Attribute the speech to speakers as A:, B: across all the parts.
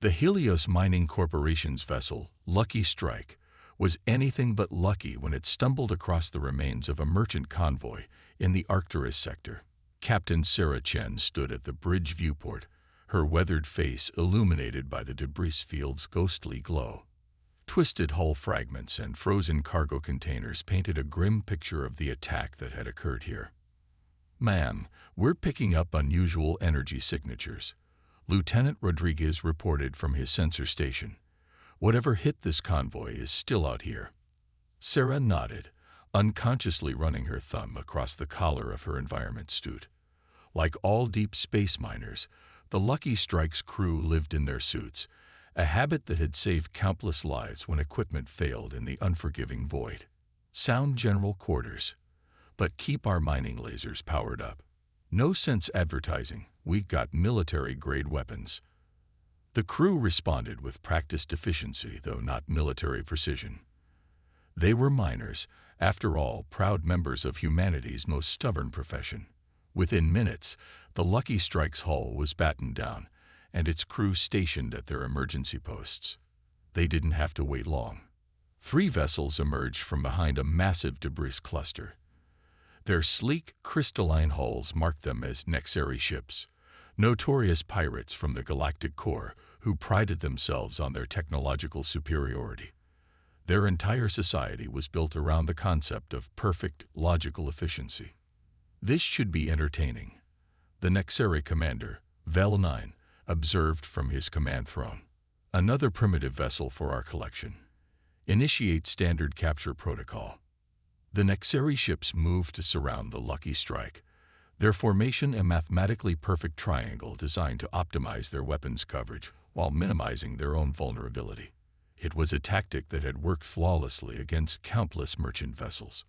A: The Helios Mining Corporation's vessel, Lucky Strike, was anything but lucky when it stumbled across the remains of a merchant convoy in the Arcturus sector. Captain Sarah Chen stood at the bridge viewport, her weathered face illuminated by the debris field's ghostly glow. Twisted hull fragments and frozen cargo containers painted a grim picture of the attack that had occurred here. "Ma'am, we're picking up unusual energy signatures," Lieutenant Rodriguez reported from his sensor station. "Whatever hit this convoy is still out here." Sarah nodded, unconsciously running her thumb across the collar of her environment suit. Like all deep space miners, the Lucky Strike's crew lived in their suits, a habit that had saved countless lives when equipment failed in the unforgiving void. "Sound general quarters, but keep our mining lasers powered up. No sense advertising, we got military-grade weapons." The crew responded with practiced efficiency, though not military precision. They were miners, after all, proud members of humanity's most stubborn profession. Within minutes, the Lucky Strike's hull was battened down, and its crew stationed at their emergency posts. They didn't have to wait long. 3 vessels emerged from behind a massive debris cluster. Their sleek, crystalline hulls marked them as Nexari ships, notorious pirates from the Galactic Corps who prided themselves on their technological superiority. Their entire society was built around the concept of perfect, logical efficiency. "This should be entertaining," the Nexari commander, Vel 9, observed from his command throne. "Another primitive vessel for our collection. Initiate standard capture protocol." The Nexari ships moved to surround the Lucky Strike, their formation a mathematically perfect triangle designed to optimize their weapons coverage while minimizing their own vulnerability. It was a tactic that had worked flawlessly against countless merchant vessels.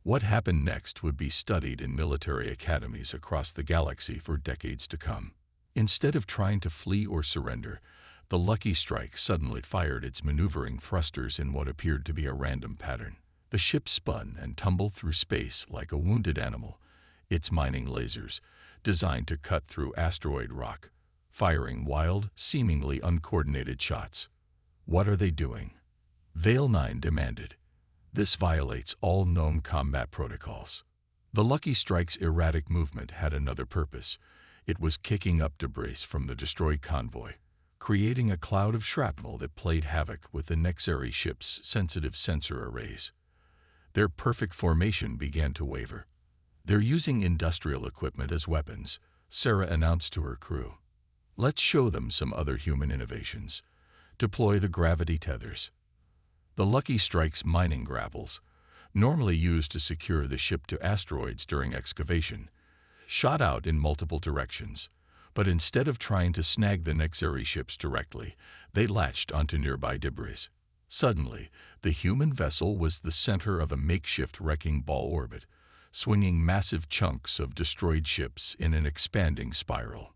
A: What happened next would be studied in military academies across the galaxy for decades to come. Instead of trying to flee or surrender, the Lucky Strike suddenly fired its maneuvering thrusters in what appeared to be a random pattern. The ship spun and tumbled through space like a wounded animal, its mining lasers, designed to cut through asteroid rock, firing wild, seemingly uncoordinated shots. "What are they doing?" Vel 9 demanded. "This violates all known combat protocols." The Lucky Strike's erratic movement had another purpose. It was kicking up debris from the destroyed convoy, creating a cloud of shrapnel that played havoc with the Nexari ship's sensitive sensor arrays. Their perfect formation began to waver. "They're using industrial equipment as weapons," Sarah announced to her crew. "Let's show them some other human innovations. Deploy the gravity tethers." The Lucky Strike's mining grapples, normally used to secure the ship to asteroids during excavation, shot out in multiple directions. But instead of trying to snag the Nexari ships directly, they latched onto nearby debris. Suddenly, the human vessel was the center of a makeshift wrecking ball orbit, swinging massive chunks of destroyed ships in an expanding spiral.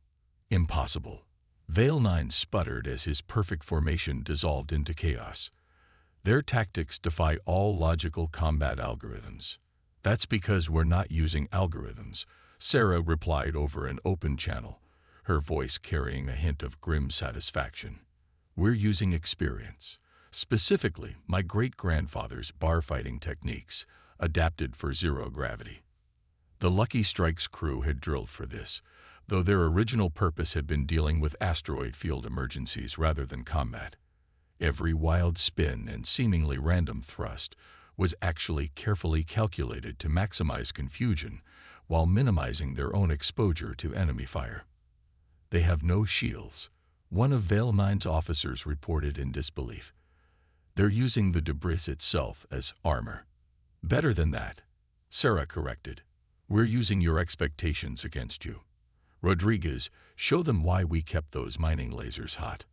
A: "Impossible." Vel 9 sputtered as his perfect formation dissolved into chaos. "Their tactics defy all logical combat algorithms." "That's because we're not using algorithms," Sarah replied over an open channel, her voice carrying a hint of grim satisfaction. "We're using experience. Specifically, my great-grandfather's bar-fighting techniques, adapted for zero gravity." The Lucky Strike's crew had drilled for this, though their original purpose had been dealing with asteroid field emergencies rather than combat. Every wild spin and seemingly random thrust was actually carefully calculated to maximize confusion while minimizing their own exposure to enemy fire. "They have no shields," one of Vel 9's officers reported in disbelief. "They're using the debris itself as armor." "Better than that," Sarah corrected. "We're using your expectations against you. Rodriguez, show them why we kept those mining lasers hot."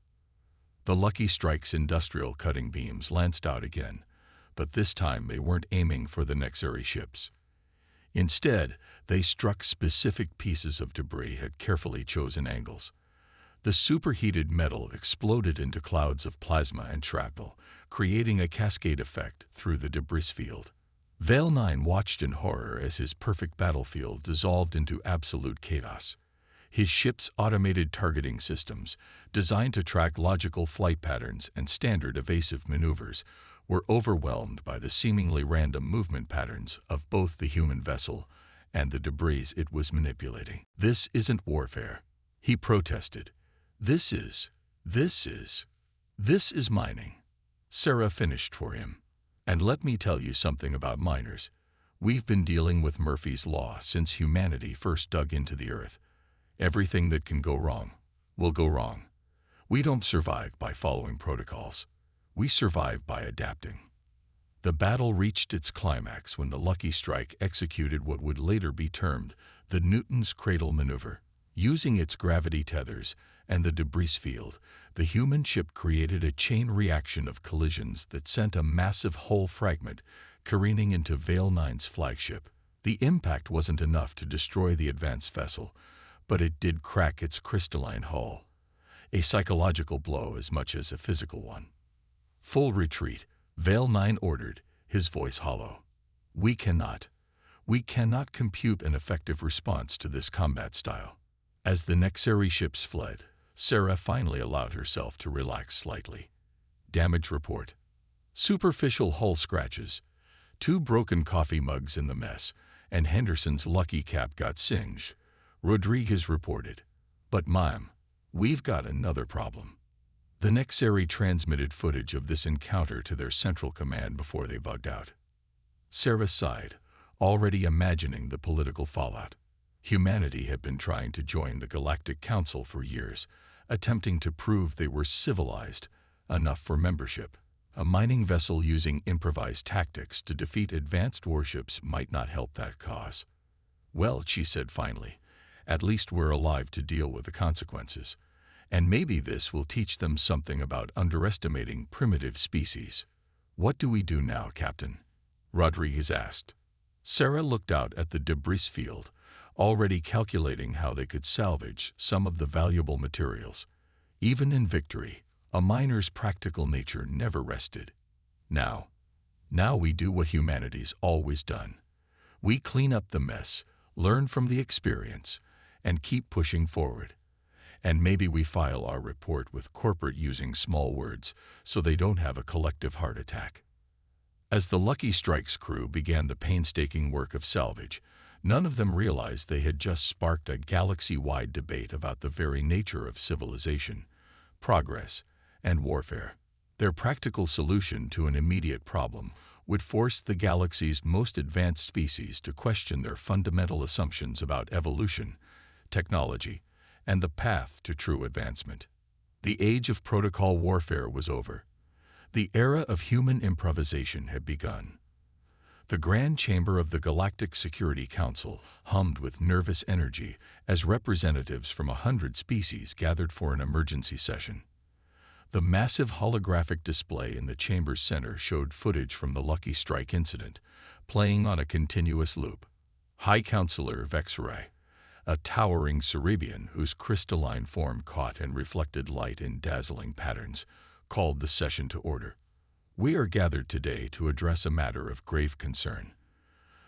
A: The Lucky Strike's industrial cutting beams lanced out again, but this time they weren't aiming for the Nexari ships. Instead, they struck specific pieces of debris at carefully chosen angles. The superheated metal exploded into clouds of plasma and shrapnel, creating a cascade effect through the debris field. Vel 9 watched in horror as his perfect battlefield dissolved into absolute chaos. His ship's automated targeting systems, designed to track logical flight patterns and standard evasive maneuvers, were overwhelmed by the seemingly random movement patterns of both the human vessel and the debris it was manipulating. "This isn't warfare," he protested. This is mining." Sarah finished for him. "And let me tell you something about miners. We've been dealing with Murphy's Law since humanity first dug into the earth. Everything that can go wrong will go wrong. We don't survive by following protocols. We survive by adapting." The battle reached its climax when the Lucky Strike executed what would later be termed the Newton's Cradle maneuver. Using its gravity tethers and the debris field, the human ship created a chain reaction of collisions that sent a massive hull fragment careening into Vale 9's flagship. The impact wasn't enough to destroy the advanced vessel, but it did crack its crystalline hull. A psychological blow as much as a physical one. "Full retreat," Vale 9 ordered, his voice hollow. We cannot compute an effective response to this combat style." As the Nexari ships fled, Sarah finally allowed herself to relax slightly. Damage report. Superficial hull scratches, 2 broken coffee mugs in the mess, and Henderson's lucky cap got singed, Rodriguez reported. "But ma'am, we've got another problem." The Nexari transmitted footage of this encounter to their central command before they bugged out. Sarah sighed, already imagining the political fallout. Humanity had been trying to join the Galactic Council for years, attempting to prove they were civilized enough for membership. A mining vessel using improvised tactics to defeat advanced warships might not help that cause. "Well," she said finally, "at least we're alive to deal with the consequences. And maybe this will teach them something about underestimating primitive species." "What do we do now, Captain?" Rodriguez asked. Sarah looked out at the debris field, already calculating how they could salvage some of the valuable materials. Even in victory, a miner's practical nature never rested. Now we do what humanity's always done. We clean up the mess, learn from the experience, and keep pushing forward. And maybe we file our report with corporate using small words so they don't have a collective heart attack. As the Lucky Strike's crew began the painstaking work of salvage, none of them realized they had just sparked a galaxy-wide debate about the very nature of civilization, progress, and warfare. Their practical solution to an immediate problem would force the galaxy's most advanced species to question their fundamental assumptions about evolution, technology, and the path to true advancement. The age of protocol warfare was over. The era of human improvisation had begun. The grand chamber of the Galactic Security Council hummed with nervous energy as representatives from 100 species gathered for an emergency session. The massive holographic display in the chamber's center showed footage from the Lucky Strike incident, playing on a continuous loop. High Counselor Vexerai, a towering Cerebian whose crystalline form caught and reflected light in dazzling patterns, called the session to order. "We are gathered today to address a matter of grave concern.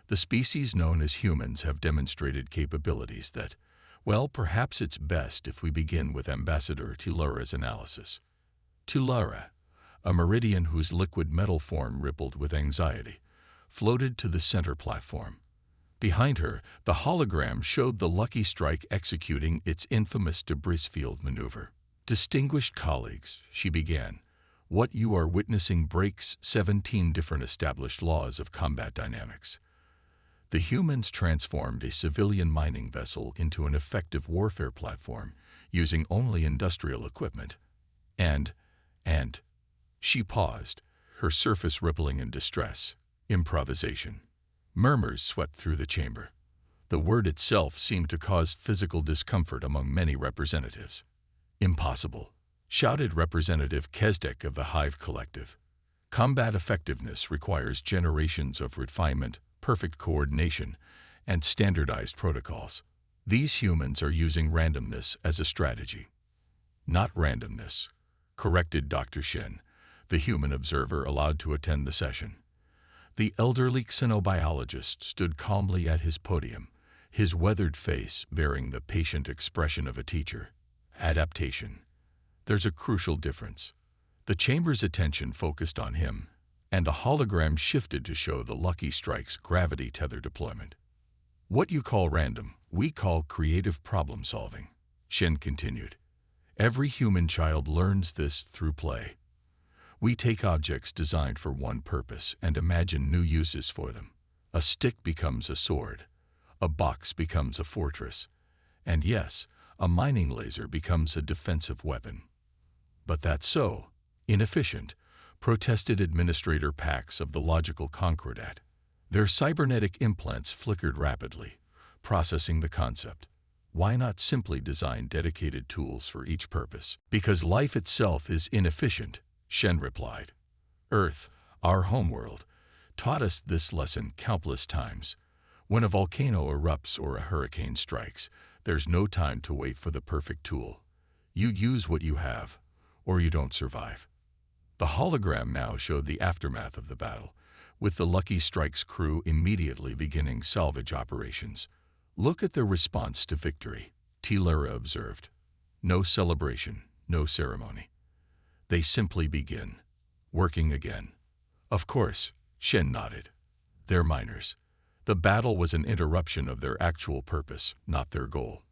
A: The species known as humans have demonstrated capabilities that, well, perhaps it's best if we begin with Ambassador Tulara's analysis." Tulara, a meridian whose liquid metal form rippled with anxiety, floated to the center platform. Behind her, the hologram showed the Lucky Strike executing its infamous debris field maneuver. "Distinguished colleagues," she began, "what you are witnessing breaks 17 different established laws of combat dynamics. The humans transformed a civilian mining vessel into an effective warfare platform using only industrial equipment. And she paused, her surface rippling in distress. Improvisation. Murmurs swept through the chamber. The word itself seemed to cause physical discomfort among many representatives. "Impossible," shouted Representative Kesdek of the Hive Collective. "Combat effectiveness requires generations of refinement, perfect coordination, and standardized protocols. These humans are using randomness as a strategy." "Not randomness," corrected Dr. Shen, the human observer allowed to attend the session. The elderly xenobiologist stood calmly at his podium, his weathered face bearing the patient expression of a teacher. Adaptation. There's a crucial difference. The chamber's attention focused on him, and a hologram shifted to show the Lucky Strike's gravity tether deployment. What you call random, we call creative problem solving, Shen continued. Every human child learns this through play. We take objects designed for one purpose and imagine new uses for them. A stick becomes a sword, a box becomes a fortress, and yes, a mining laser becomes a defensive weapon. But that's so inefficient, protested Administrator Pax of the Logical Concordat. Their cybernetic implants flickered rapidly, processing the concept. Why not simply design dedicated tools for each purpose? Because life itself is inefficient, Shen replied. Earth, our homeworld, taught us this lesson countless times. When a volcano erupts or a hurricane strikes, there's no time to wait for the perfect tool. You use what you have, or you don't survive. The hologram now showed the aftermath of the battle, with the Lucky Strike's crew immediately beginning salvage operations. Look at their response to victory, Tilera observed. No celebration, no ceremony. They simply begin, working again. Of course, Shen nodded. They're miners. The battle was an interruption of their actual purpose, not their goal.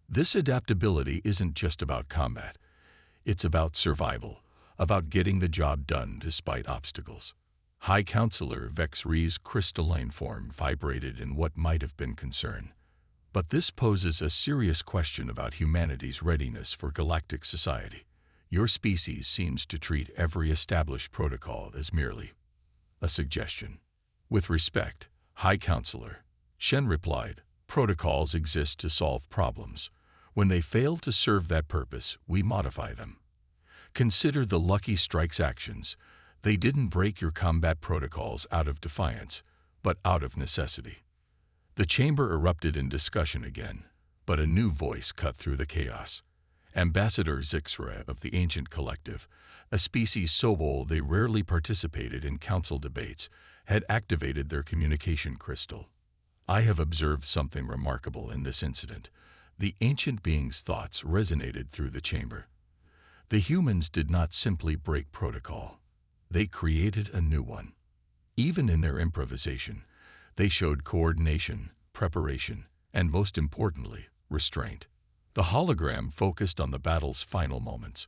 A: This adaptability isn't just about combat. It's about survival, about getting the job done despite obstacles. High Counselor Vex Ree's crystalline form vibrated in what might have been concern. But this poses a serious question about humanity's readiness for galactic society. Your species seems to treat every established protocol as merely a suggestion. With respect, High Counselor, Shen replied, protocols exist to solve problems. When they fail to serve that purpose, we modify them. Consider the Lucky Strike's actions. They didn't break your combat protocols out of defiance, but out of necessity. The chamber erupted in discussion again, but a new voice cut through the chaos. Ambassador Zixra of the Ancient Collective, a species so old they rarely participated in council debates, had activated their communication crystal. I have observed something remarkable in this incident. The ancient being's thoughts resonated through the chamber. The humans did not simply break protocol. They created a new one. Even in their improvisation, they showed coordination, preparation, and most importantly, restraint. The hologram focused on the battle's final moments,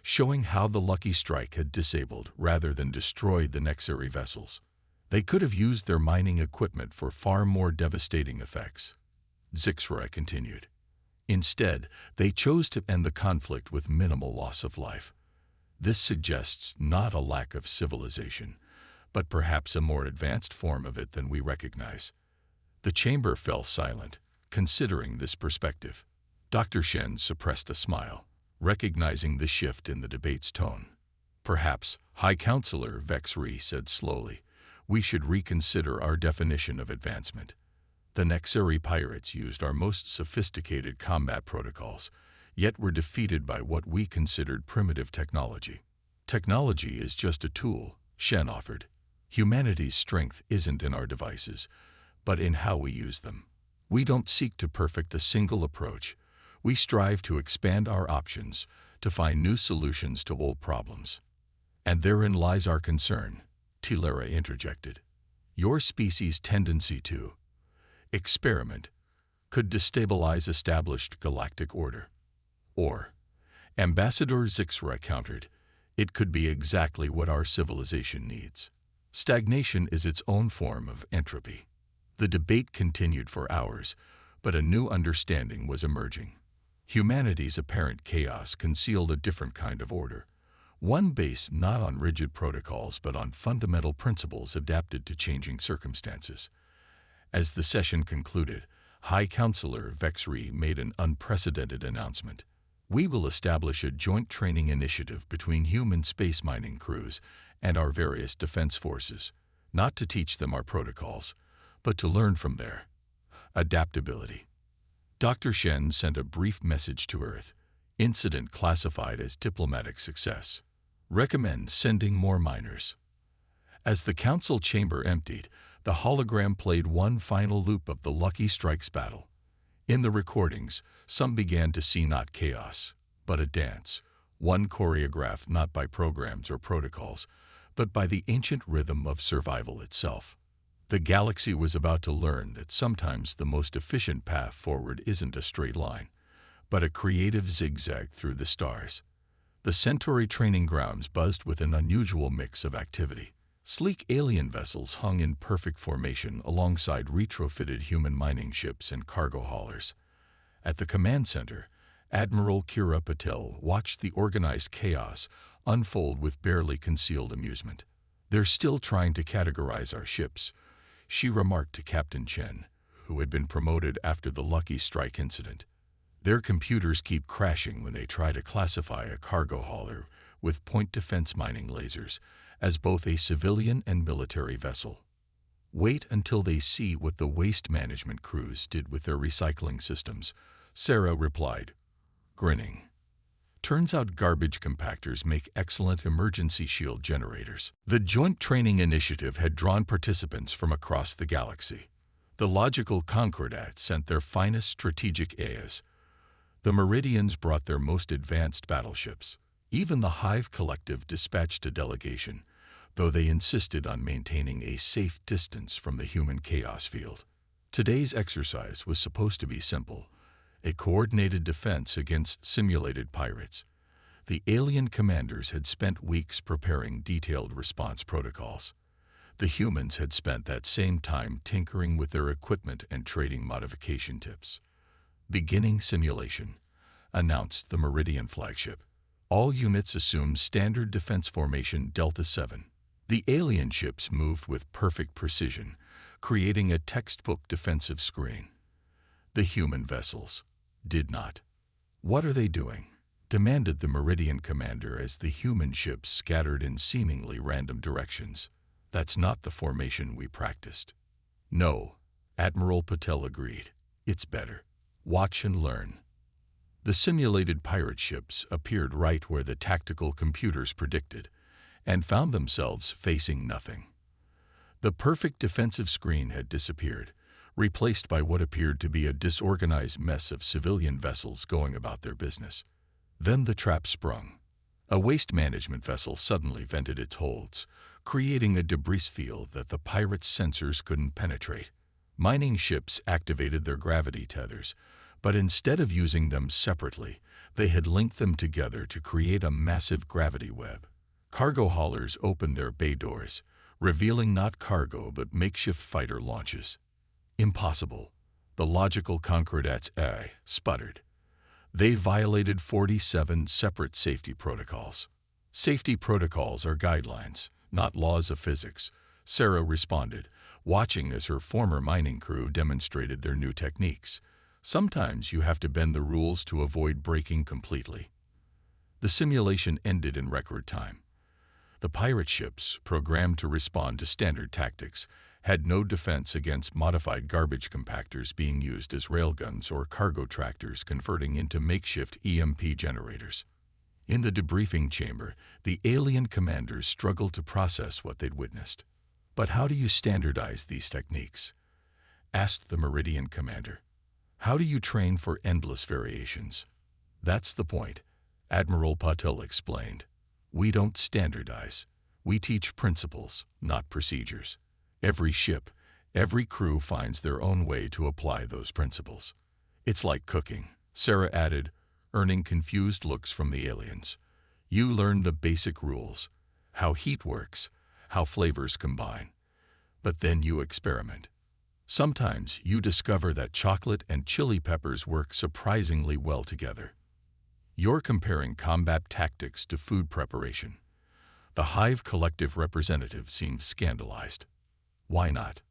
A: showing how the Lucky Strike had disabled rather than destroyed the Nexari vessels. They could have used their mining equipment for far more devastating effects. Zixra continued. Instead, they chose to end the conflict with minimal loss of life. This suggests not a lack of civilization, but perhaps a more advanced form of it than we recognize. The chamber fell silent, considering this perspective. Dr. Shen suppressed a smile, recognizing the shift in the debate's tone. Perhaps, High Counselor Vex Ree said slowly, we should reconsider our definition of advancement. The Nexari pirates used our most sophisticated combat protocols, yet were defeated by what we considered primitive technology. Technology is just a tool, Shen offered. Humanity's strength isn't in our devices, but in how we use them. We don't seek to perfect a single approach. We strive to expand our options, to find new solutions to old problems. And therein lies our concern, Tilera interjected. Your species' tendency to experiment could destabilize established galactic order. Or, Ambassador Zixra countered, it could be exactly what our civilization needs. Stagnation is its own form of entropy. The debate continued for hours, but a new understanding was emerging. Humanity's apparent chaos concealed a different kind of order, one based not on rigid protocols but on fundamental principles adapted to changing circumstances. As the session concluded, High Counselor Vex Ree made an unprecedented announcement. We will establish a joint training initiative between human space mining crews and our various defense forces, not to teach them our protocols, but to learn from their adaptability. Dr. Shen sent a brief message to Earth, incident classified as diplomatic success. Recommend sending more miners. As the council chamber emptied, The hologram played one final loop of the Lucky Strikes battle. In the recordings, some began to see not chaos, but a dance, one choreographed not by programs or protocols, but by the ancient rhythm of survival itself. The galaxy was about to learn that sometimes the most efficient path forward isn't a straight line, but a creative zigzag through the stars. The Centauri training grounds buzzed with an unusual mix of activity. Sleek alien vessels hung in perfect formation alongside retrofitted human mining ships and cargo haulers. At the command center, Admiral Kira Patel watched the organized chaos unfold with barely concealed amusement. "They're still trying to categorize our ships," she remarked to Captain Chen, who had been promoted after the Lucky Strike incident. "Their computers keep crashing when they try to classify a cargo hauler with point defense mining lasers as both a civilian and military vessel. Wait until they see what the waste management crews did with their recycling systems," Sarah replied, grinning. "Turns out garbage compactors make excellent emergency shield generators." The Joint Training Initiative had drawn participants from across the galaxy. The Logical Concordat sent their finest strategic AIs. The Meridians brought their most advanced battleships. Even the Hive Collective dispatched a delegation, though they insisted on maintaining a safe distance from the human chaos field. Today's exercise was supposed to be simple, a coordinated defense against simulated pirates. The alien commanders had spent weeks preparing detailed response protocols. The humans had spent that same time tinkering with their equipment and trading modification tips. "Beginning simulation," announced the Meridian flagship. "All units assume standard defense formation Delta 7. The alien ships moved with perfect precision, creating a textbook defensive screen. The human vessels did not. "What are they doing?" demanded the Meridian commander as the human ships scattered in seemingly random directions. "That's not the formation we practiced." "No," Admiral Patel agreed. "It's better. Watch and learn." The simulated pirate ships appeared right where the tactical computers predicted, and found themselves facing nothing. The perfect defensive screen had disappeared, replaced by what appeared to be a disorganized mess of civilian vessels going about their business. Then the trap sprung. A waste management vessel suddenly vented its holds, creating a debris field that the pirates' sensors couldn't penetrate. Mining ships activated their gravity tethers, but instead of using them separately, they had linked them together to create a massive gravity web. Cargo haulers opened their bay doors, revealing not cargo but makeshift fighter launches. "Impossible," the Logical Concordat's AI sputtered. "They violated 47 separate safety protocols." "Safety protocols are guidelines, not laws of physics," Sarah responded, watching as her former mining crew demonstrated their new techniques. "Sometimes you have to bend the rules to avoid breaking completely." The simulation ended in record time. The pirate ships, programmed to respond to standard tactics, had no defense against modified garbage compactors being used as railguns or cargo tractors converting into makeshift EMP generators. In the debriefing chamber, the alien commanders struggled to process what they'd witnessed. "But how do you standardize these techniques?" asked the Meridian commander. "How do you train for endless variations?" "That's the point," Admiral Patel explained. "We don't standardize. We teach principles, not procedures. Every ship, every crew finds their own way to apply those principles." "It's like cooking," Sarah added, earning confused looks from the aliens. "You learn the basic rules, how heat works, how flavors combine. But then you experiment. Sometimes you discover that chocolate and chili peppers work surprisingly well together." "You're comparing combat tactics to food preparation." The Hive Collective representative seemed scandalized. "Why not?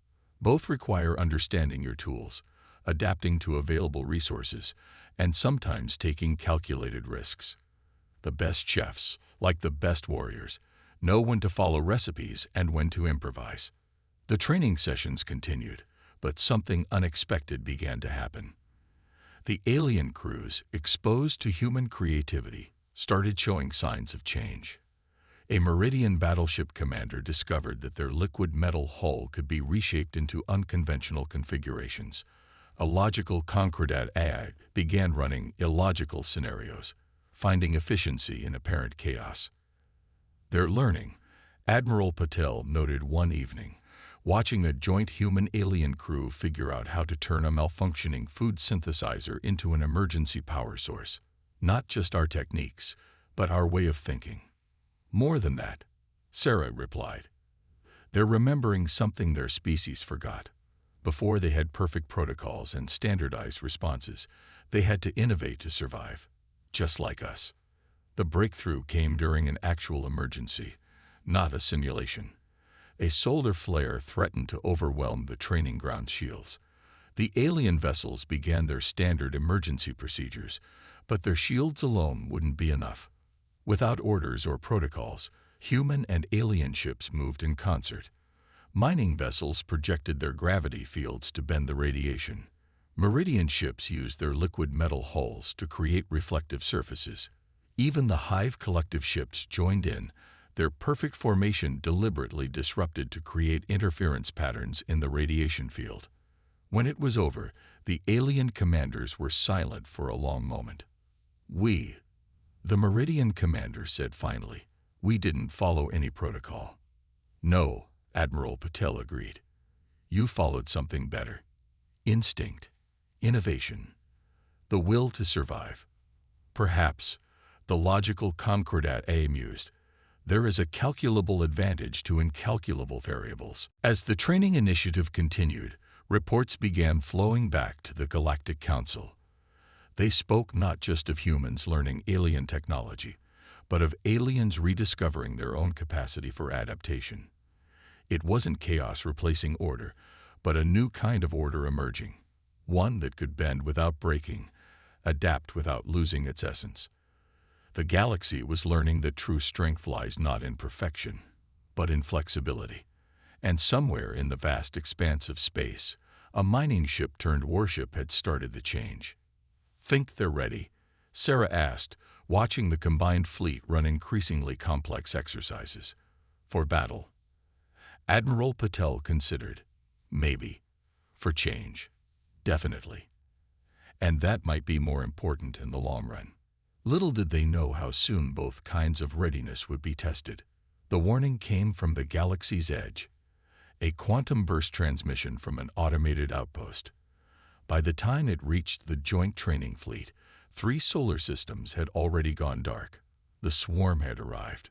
A: Both require understanding your tools, adapting to available resources, and sometimes taking calculated risks. The best chefs, like the best warriors, know when to follow recipes and when to improvise." The training sessions continued, but something unexpected began to happen. The alien crews, exposed to human creativity, started showing signs of change. A Meridian battleship commander discovered that their liquid metal hull could be reshaped into unconventional configurations. A logical Concordat AI began running illogical scenarios, finding efficiency in apparent chaos. Their learning, Admiral Patel noted one evening, watching a joint human-alien crew figure out how to turn a malfunctioning food synthesizer into an emergency power source. Not just our techniques, but our way of thinking. More than that, Sarah replied. They're remembering something their species forgot. Before they had perfect protocols and standardized responses, they had to innovate to survive, just like us. The breakthrough came during an actual emergency, not a simulation. A solar flare threatened to overwhelm the training ground shields. The alien vessels began their standard emergency procedures, but their shields alone wouldn't be enough. Without orders or protocols, human and alien ships moved in concert. Mining vessels projected their gravity fields to bend the radiation. Meridian ships used their liquid metal hulls to create reflective surfaces. Even the Hive collective ships joined in, their perfect formation deliberately disrupted to create interference patterns in the radiation field. When it was over, the alien commanders were silent for a long moment. The Meridian commander said finally, we didn't follow any protocol. No, Admiral Patel agreed. You followed something better. Instinct, innovation, the will to survive. Perhaps, the logical Concordat Amuse, there is a calculable advantage to incalculable variables. As the training initiative continued, reports began flowing back to the Galactic Council. They spoke not just of humans learning alien technology, but of aliens rediscovering their own capacity for adaptation. It wasn't chaos replacing order, but a new kind of order emerging, one that could bend without breaking, adapt without losing its essence. The galaxy was learning that true strength lies not in perfection, but in flexibility. And somewhere in the vast expanse of space, a mining ship turned warship had started the change. Think they're ready? Sarah asked, watching the combined fleet run increasingly complex exercises. For battle. Admiral Patel considered. Maybe. For change. Definitely. And that might be more important in the long run. Little did they know how soon both kinds of readiness would be tested. The warning came from the galaxy's edge, a quantum burst transmission from an automated outpost. By the time it reached the joint training fleet, 3 solar systems had already gone dark. The swarm had arrived.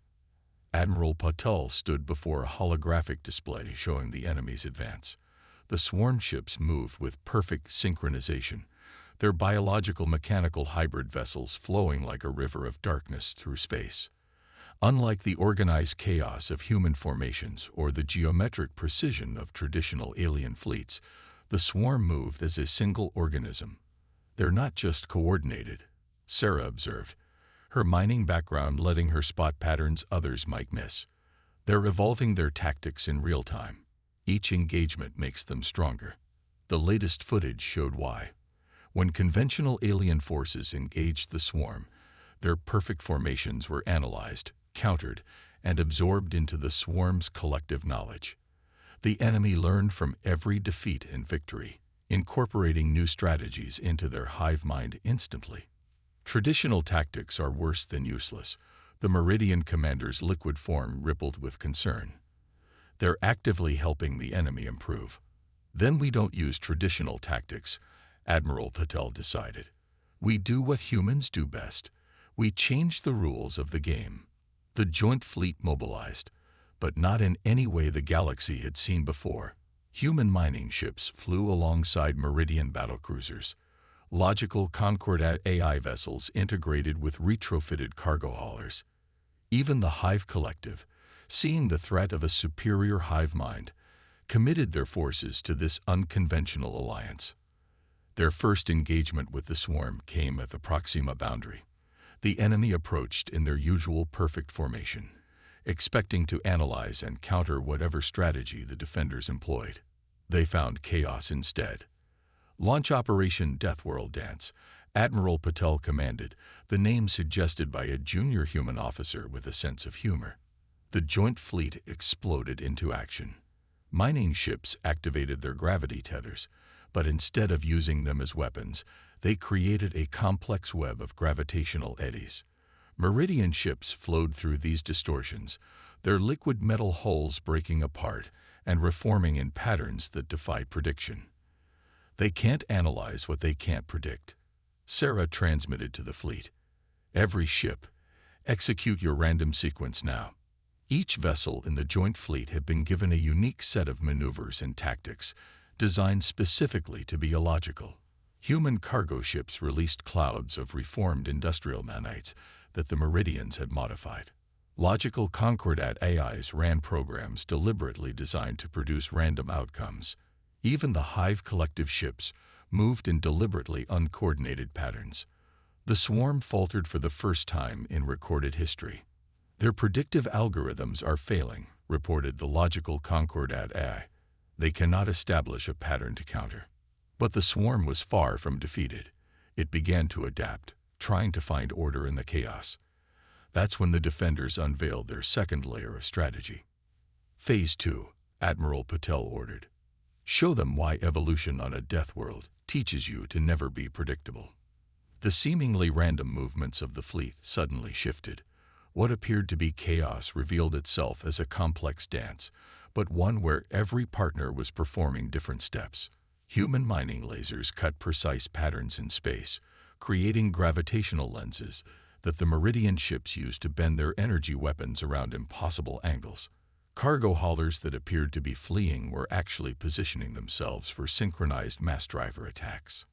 A: Admiral Patel stood before a holographic display showing the enemy's advance. The swarm ships moved with perfect synchronization, their biological mechanical hybrid vessels flowing like a river of darkness through space. Unlike the organized chaos of human formations or the geometric precision of traditional alien fleets, the swarm moved as a single organism. They're not just coordinated, Sarah observed, her mining background letting her spot patterns others might miss. They're evolving their tactics in real time. Each engagement makes them stronger. The latest footage showed why. When conventional alien forces engaged the swarm, their perfect formations were analyzed, countered, and absorbed into the swarm's collective knowledge. The enemy learned from every defeat and victory, incorporating new strategies into their hive mind instantly. Traditional tactics are worse than useless. The Meridian commander's liquid form rippled with concern. They're actively helping the enemy improve. Then we don't use traditional tactics, Admiral Patel decided. We do what humans do best. We change the rules of the game. The joint fleet mobilized, but not in any way the galaxy had seen before. Human mining ships flew alongside Meridian battlecruisers. Logical Concordat AI vessels integrated with retrofitted cargo haulers. Even the Hive Collective, seeing the threat of a superior hive mind, committed their forces to this unconventional alliance. Their first engagement with the swarm came at the Proxima boundary. The enemy approached in their usual perfect formation, expecting to analyze and counter whatever strategy the defenders employed. They found chaos instead. Launch Operation Deathworld Dance, Admiral Patel commanded, the name suggested by a junior human officer with a sense of humor. The joint fleet exploded into action. Mining ships activated their gravity tethers, but instead of using them as weapons, they created a complex web of gravitational eddies. Meridian ships flowed through these distortions, their liquid metal hulls breaking apart and reforming in patterns that defied prediction. They can't analyze what they can't predict. Sarah transmitted to the fleet. Every ship, execute your random sequence now. Each vessel in the joint fleet had been given a unique set of maneuvers and tactics, designed specifically to be illogical. Human cargo ships released clouds of reformed industrial nanites that the Meridians had modified. Logical Concordat AIs ran programs deliberately designed to produce random outcomes. Even the Hive collective ships moved in deliberately uncoordinated patterns. The swarm faltered for the first time in recorded history. Their predictive algorithms are failing, reported the Logical Concordat AI. They cannot establish a pattern to counter. But the swarm was far from defeated. It began to adapt, trying to find order in the chaos. That's when the defenders unveiled their second layer of strategy. Phase 2, Admiral Patel ordered. Show them why evolution on a death world teaches you to never be predictable. The seemingly random movements of the fleet suddenly shifted. What appeared to be chaos revealed itself as a complex dance, but one where every partner was performing different steps. Human mining lasers cut precise patterns in space, creating gravitational lenses that the Meridian ships used to bend their energy weapons around impossible angles. Cargo haulers that appeared to be fleeing were actually positioning themselves for synchronized mass driver attacks.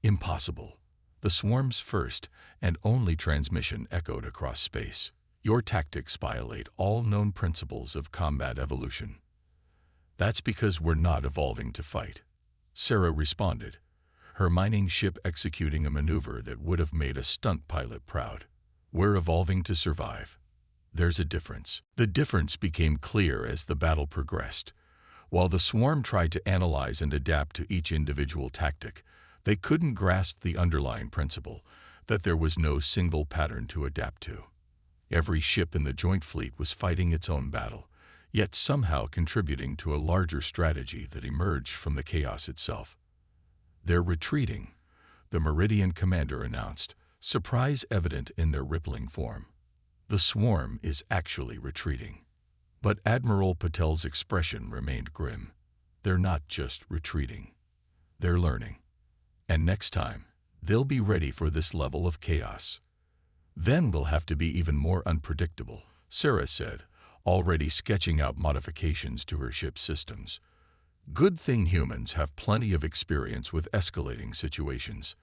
A: Impossible. The swarm's first and only transmission echoed across space. Your tactics violate all known principles of combat evolution. That's because we're not evolving to fight. Sarah responded, her mining ship executing a maneuver that would have made a stunt pilot proud. We're evolving to survive. There's a difference. The difference became clear as the battle progressed. While the swarm tried to analyze and adapt to each individual tactic, they couldn't grasp the underlying principle that there was no single pattern to adapt to. Every ship in the joint fleet was fighting its own battle, yet somehow contributing to a larger strategy that emerged from the chaos itself. They're retreating, the Meridian commander announced, surprise evident in their rippling form. The swarm is actually retreating. But Admiral Patel's expression remained grim. They're not just retreating. They're learning. And next time, they'll be ready for this level of chaos. Then we'll have to be even more unpredictable, Sarah said, already sketching out modifications to her ship's systems. Good thing humans have plenty of experience with escalating situations.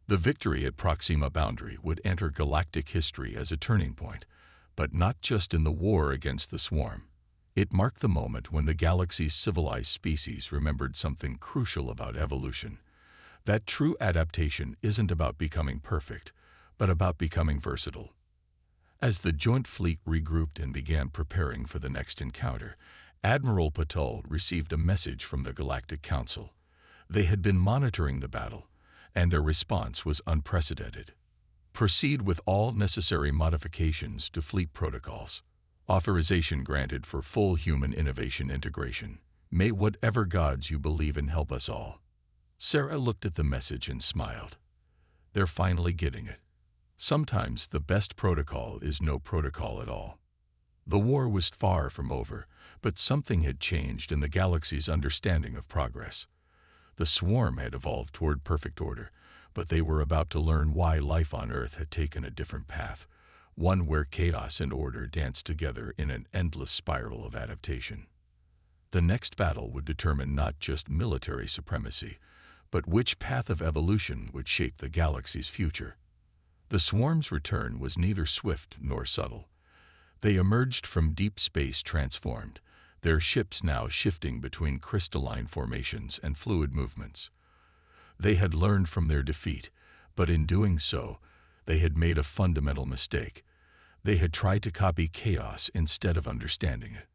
A: The victory at Proxima Boundary would enter galactic history as a turning point, but not just in the war against the swarm. It marked the moment when the galaxy's civilized species remembered something crucial about evolution. That true adaptation isn't about becoming perfect, but about becoming versatile. As the joint fleet regrouped and began preparing for the next encounter, Admiral Patel received a message from the Galactic Council. They had been monitoring the battle, and their response was unprecedented. Proceed with all necessary modifications to fleet protocols. Authorization granted for full human innovation integration. May whatever gods you believe in help us all. Sarah looked at the message and smiled. They're finally getting it. Sometimes the best protocol is no protocol at all. The war was far from over, but something had changed in the galaxy's understanding of progress. The swarm had evolved toward perfect order, but they were about to learn why life on Earth had taken a different path, one where chaos and order danced together in an endless spiral of adaptation. The next battle would determine not just military supremacy, but which path of evolution would shape the galaxy's future. The swarm's return was neither swift nor subtle. They emerged from deep space transformed, their ships now shifting between crystalline formations and fluid movements. They had learned from their defeat, but in doing so, they had made a fundamental mistake. They had tried to copy chaos instead of understanding it.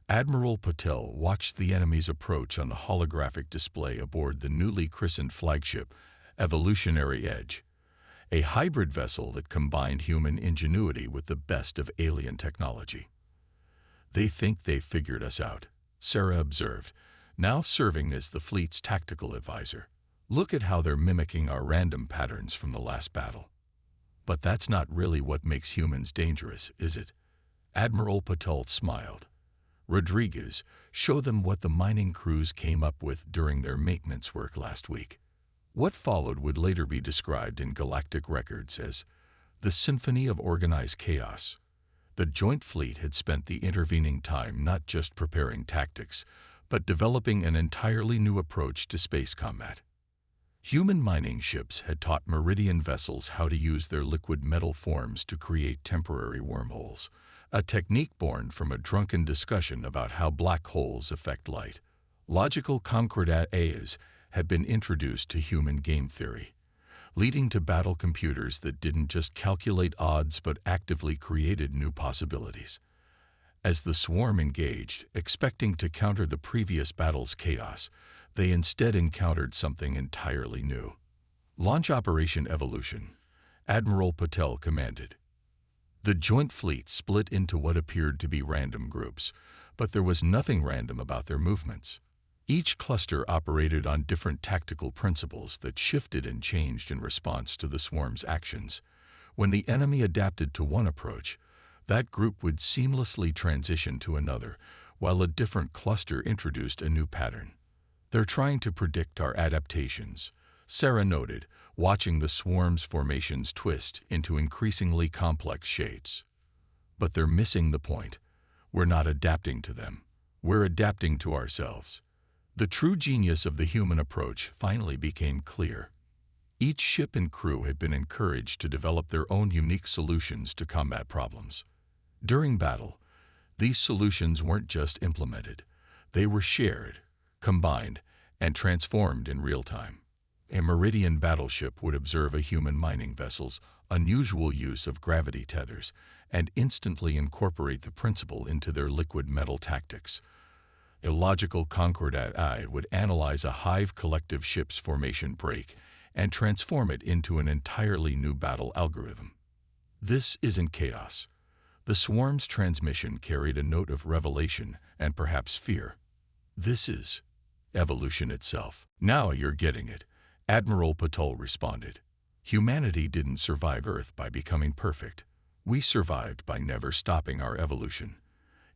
A: Admiral Patel watched the enemy's approach on the holographic display aboard the newly christened flagship, Evolutionary Edge, a hybrid vessel that combined human ingenuity with the best of alien technology. "They think they've figured us out," Sarah observed, now serving as the fleet's tactical advisor. "Look at how they're mimicking our random patterns from the last battle." "But that's not really what makes humans dangerous, is it?" Admiral Patel smiled. "Rodriguez, show them what the mining crews came up with during their maintenance work last week." What followed would later be described in galactic records as the symphony of organized chaos. The Joint Fleet had spent the intervening time not just preparing tactics, but developing an entirely new approach to space combat. Human mining ships had taught Meridian vessels how to use their liquid metal forms to create temporary wormholes, a technique born from a drunken discussion about how black holes affect light. Logical concordat had been introduced to human game theory, leading to battle computers that didn't just calculate odds but actively created new possibilities. As the swarm engaged, expecting to counter the previous battle's chaos, they instead encountered something entirely new. "Launch Operation Evolution," Admiral Patel commanded. The Joint Fleet split into what appeared to be random groups, but there was nothing random about their movements. Each cluster operated on different tactical principles that shifted and changed in response to the swarm's actions. When the enemy adapted to one approach, that group would seamlessly transition to another, while a different cluster introduced a new pattern. "They're trying to predict our adaptations," Sarah noted, watching the swarm's formations twist into increasingly complex shapes. "But they're missing the point. We're not adapting to them. We're adapting to ourselves." The true genius of the human approach finally became clear. Each ship and crew had been encouraged to develop their own unique solutions to combat problems. During battle, these solutions weren't just implemented. They were shared, combined, and transformed in real time. A Meridian battleship would observe a human mining vessel's unusual use of gravity tethers and instantly incorporate the principle into their liquid metal tactics. A logical concordat would analyze a Hive collective ship's formation break and transform it into an entirely new battle algorithm. This isn't chaos. The swarm's transmission carried a note of revelation and perhaps fear. This is evolution itself. "Now you're getting it," Admiral Patel responded. "Humanity didn't survive Earth by becoming perfect. We survived by never stopping our evolution.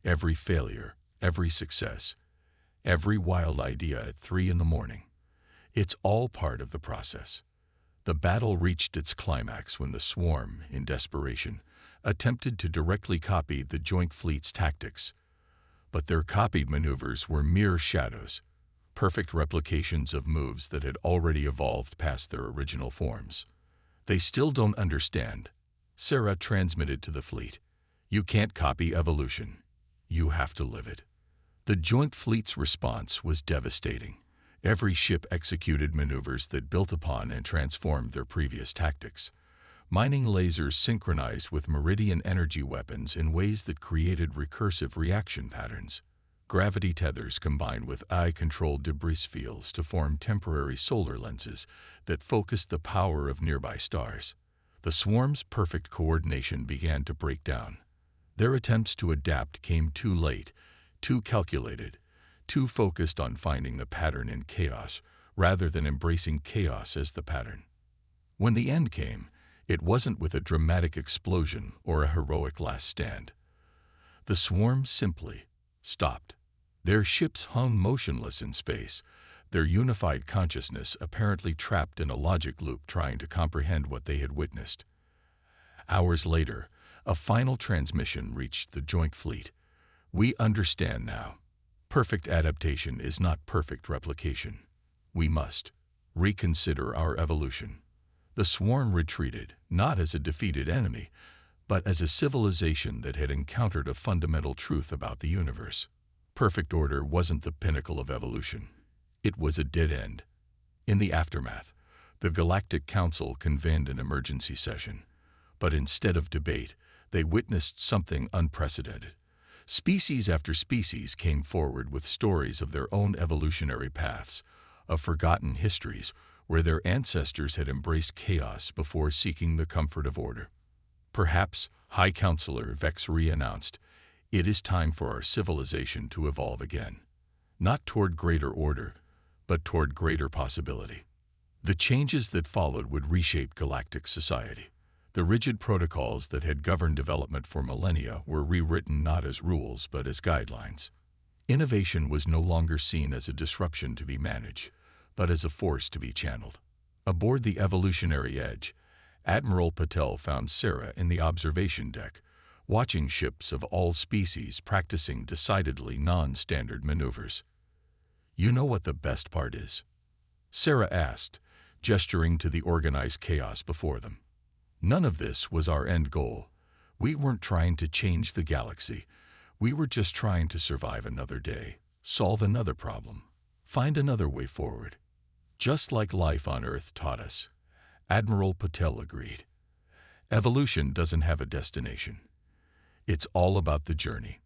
A: Every failure, every success, every wild idea at 3 a.m. It's all part of the process." The battle reached its climax when the swarm, in desperation, attempted to directly copy the Joint Fleet's tactics. But their copied maneuvers were mere shadows, perfect replications of moves that had already evolved past their original forms. "They still don't understand," Sarah transmitted to the fleet. "You can't copy evolution. You have to live it." The Joint Fleet's response was devastating. Every ship executed maneuvers that built upon and transformed their previous tactics. Mining lasers synchronized with Meridian energy weapons in ways that created recursive reaction patterns. Gravity tethers combined with eye-controlled debris fields to form temporary solar lenses that focused the power of nearby stars. The swarm's perfect coordination began to break down. Their attempts to adapt came too late, too calculated, too focused on finding the pattern in chaos rather than embracing chaos as the pattern. When the end came, it wasn't with a dramatic explosion or a heroic last stand. The swarm simply stopped. Their ships hung motionless in space, their unified consciousness apparently trapped in a logic loop trying to comprehend what they had witnessed. Hours later, a final transmission reached the Joint Fleet. "We understand now. Perfect adaptation is not perfect replication. We must reconsider our evolution." The swarm retreated, not as a defeated enemy, but as a civilization that had encountered a fundamental truth about the universe. Perfect order wasn't the pinnacle of evolution. It was a dead end. In the aftermath, the Galactic Council convened an emergency session. But instead of debate, they witnessed something unprecedented. Species after species came forward with stories of their own evolutionary paths, of forgotten histories where their ancestors had embraced chaos before seeking the comfort of order. Perhaps, High Counselor Vexri announced, It is time for our civilization to evolve again, not toward greater order, but toward greater possibility. The changes that followed would reshape galactic society. The rigid protocols that had governed development for millennia were rewritten not as rules but as guidelines. Innovation was no longer seen as a disruption to be managed, but as a force to be channeled. Aboard the Evolutionary Edge, Admiral Patel found Sarah in the observation deck, watching ships of all species practicing decidedly non-standard maneuvers. "You know what the best part is?" Sarah asked, gesturing to the organized chaos before them. "None of this was our end goal. We weren't trying to change the galaxy. We were just trying to survive another day, solve another problem, find another way forward. Just like life on Earth taught us." Admiral Patel agreed. Evolution doesn't have a destination. It's all about the journey.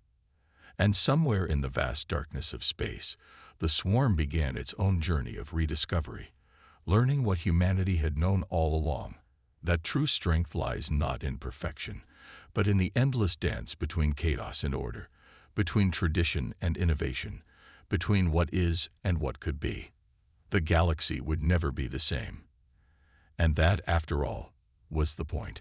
A: And somewhere in the vast darkness of space, the swarm began its own journey of rediscovery, learning what humanity had known all along, that true strength lies not in perfection, but in the endless dance between chaos and order, between tradition and innovation, between what is and what could be. The galaxy would never be the same. And that, after all, was the point.